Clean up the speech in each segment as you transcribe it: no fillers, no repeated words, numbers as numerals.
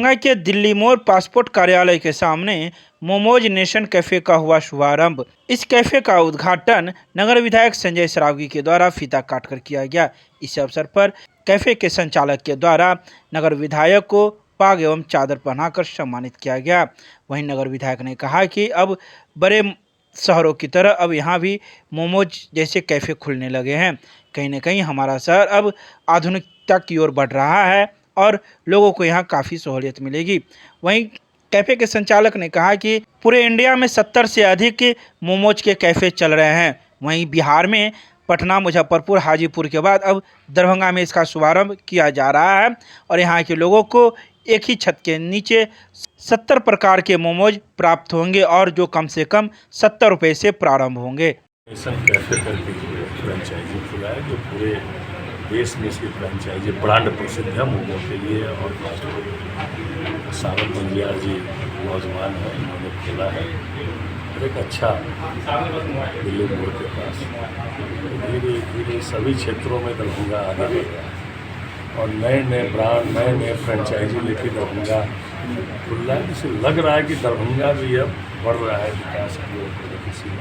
दरभंगा के दिल्ली मोड़ पासपोर्ट कार्यालय के सामने मोमोज नेशन कैफे का हुआ शुभारंभ। इस कैफे का उद्घाटन नगर विधायक संजय सरावगी के द्वारा फीता काटकर किया गया। इस अवसर पर कैफे के संचालक के द्वारा नगर विधायक को पाग एवं चादर पहनाकर सम्मानित किया गया। वहीं नगर विधायक ने कहा कि अब बड़े शहरों की तरह अब यहाँ भी मोमोज जैसे कैफे खुलने लगे हैं। कहीं न कहीं हमारा शहर अब आधुनिकता की ओर बढ़ रहा है और लोगों को यहाँ काफ़ी सहूलियत मिलेगी। वहीं कैफ़े के संचालक ने कहा कि पूरे इंडिया में 70 से अधिक मोमोज के कैफ़े चल रहे हैं। वहीं बिहार में पटना, मुजफ्फरपुर, हाजीपुर के बाद अब दरभंगा में इसका शुभारंभ किया जा रहा है और यहाँ के लोगों को एक ही छत के नीचे 70 प्रकार के मोमोज प्राप्त होंगे और जो कम से कम 70 रुपये से प्रारंभ होंगे। नेशन कैफे करके फ्रेंचाइजी खुला है जो पूरे देश में इसकी फ्रेंचाइजी ब्रांड प्रसिद्ध है मोमो के लिए और फास्ट फूड। सावन बंजियार जी नौजवान है, उन्होंने खोला है और एक अच्छा दिल्ली मोड़ के पास। धीरे धीरे सभी क्षेत्रों में दरभंगा आगे बढ़ रहा है और नए नए ब्रांड, नए नए फ्रेंचाइजी लेके दरभंगा खुल रहा है। इससे लग रहा है कि दरभंगा भी अब बढ़ रहा है विकास की ओर प्रगति में।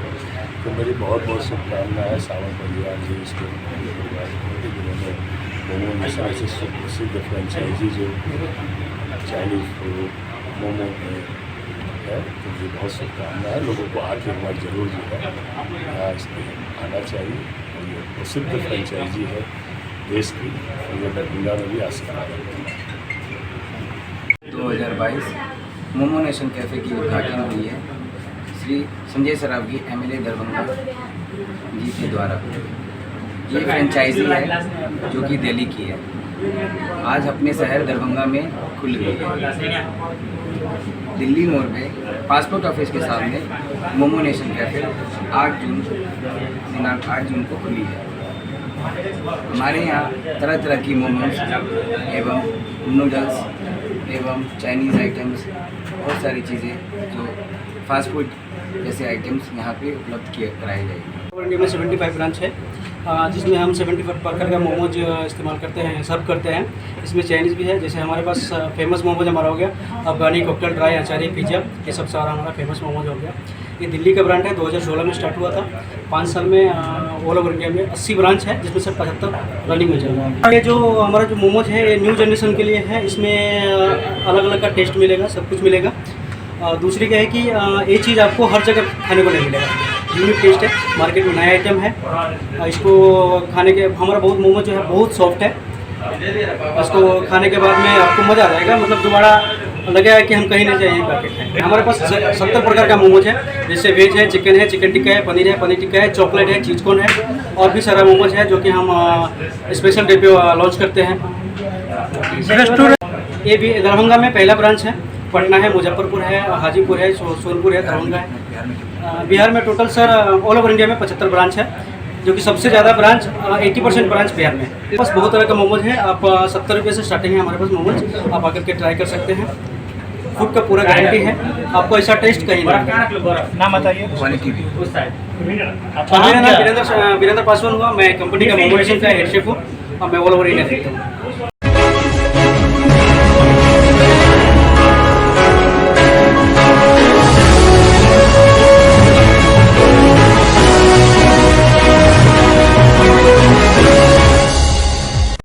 तो मेरी बहुत बहुत शुभकामनाएं है सावन बंजियार जी इसके परिवार को, जिन्होंने मोमो नेशन ऐसे सुप्रसिद्ध फ्रेंचाइजी जो चाइनीज फूड मोमो में है, तो मुझे बहुत शुभकामनाएं है। लोगों को आके एक बार जरूर जो है यहाँ इसमें आना चाहिए और ये प्रसिद्ध फ्रेंचाइजी है देश की और ये दरभंगा में भी आ सकता है। 2022 मोमो नेशन कैफ़े की उद्घाटन हुई है श्री संजय सरावगी एमएलए दरभंगा जी के द्वारा। ये फ्रेंचाइजी है जो कि दिल्ली की है, आज अपने शहर दरभंगा में खुल गई है। दिल्ली मोड़ पे पासपोर्ट ऑफिस के सामने मोमो नेशन कैफ़े दिनांक 8 जून को खुली है। हमारे यहाँ तरह तरह की मोमोज एवं नूडल्स एवं चाइनीज़ आइटम्स, बहुत सारी चीज़ें जो फास्ट फूड जैसे आइटम्स यहाँ पे उपलब्ध कराई जाएगी। इंडिया में 75 ब्रांच है जिसमें हम 75 प्रकार का मोमोज इस्तेमाल करते हैं, सर्व करते हैं। इसमें चाइनीज़ भी है, जैसे हमारे पास फेमस मोमोज हमारा हो गया अफगानी, कॉकटेल, ड्राई, अचारी, पिज्ज़ा, ये सब सारा हमारा फेमस मोमोज हो गया। ये दिल्ली का ब्रांड है, 2016 में स्टार्ट हुआ था। 5 साल में ऑल ओवर इंडिया में 80 ब्रांच है, जिसमें से 75 रनिंग में चल रहा है। ये जो हमारा जो मोमोज है ये न्यू जनरेशन के लिए है। इसमें अलग अलग का टेस्ट मिलेगा, सब कुछ मिलेगा। दूसरी क्या है कि ये चीज़ आपको हर जगह खाने को नहीं मिलेगा, यूनिक टेस्ट है, मार्केट में नया आइटम है। इसको खाने के हमारा बहुत मोमो जो है बहुत सॉफ्ट है, इसको खाने के बाद में आपको मज़ा आ जाएगा, मतलब दोबारा लगेगा कि हम कहीं नहीं जाए, यहीं पैकेट है। हमारे पास 70 प्रकार का मोमोज है, जैसे वेज है, चिकन है, चिकन टिक्का है, पनीर टिक्का है, चॉकलेट है, चीज़ कॉर्न है और भी सारा मोमोज है जो कि हम स्पेशल डे पे लॉन्च करते हैं। ये भी दरभंगा में पहला ब्रांच है, पटना है, मुजफ्फरपुर है, हाजीपुर है, सोनपुर है, दरभंगा है। बिहार में total sir all over India में 75 ब्रांच है, जो कि सबसे ज़्यादा ब्रांच 80% ब्रांच बिहार में है। बस बहुत तरह का मोमोज है, आप 70 रुपये से स्टार्टिंग है हमारे पास मोमोज, आप आकर के ट्राई कर सकते हैं। फूड का पूरा गारंटी है, आपको ऐसा टेस्ट कहीं नहीं। नाम बताइए। मेरा नाम वीरेंद्र पासवान हुआ, मैं कंपनी का मोमो नेशन का हेड शेफ हूँ और मैं ऑल ओवर इंडिया देखता हूँ।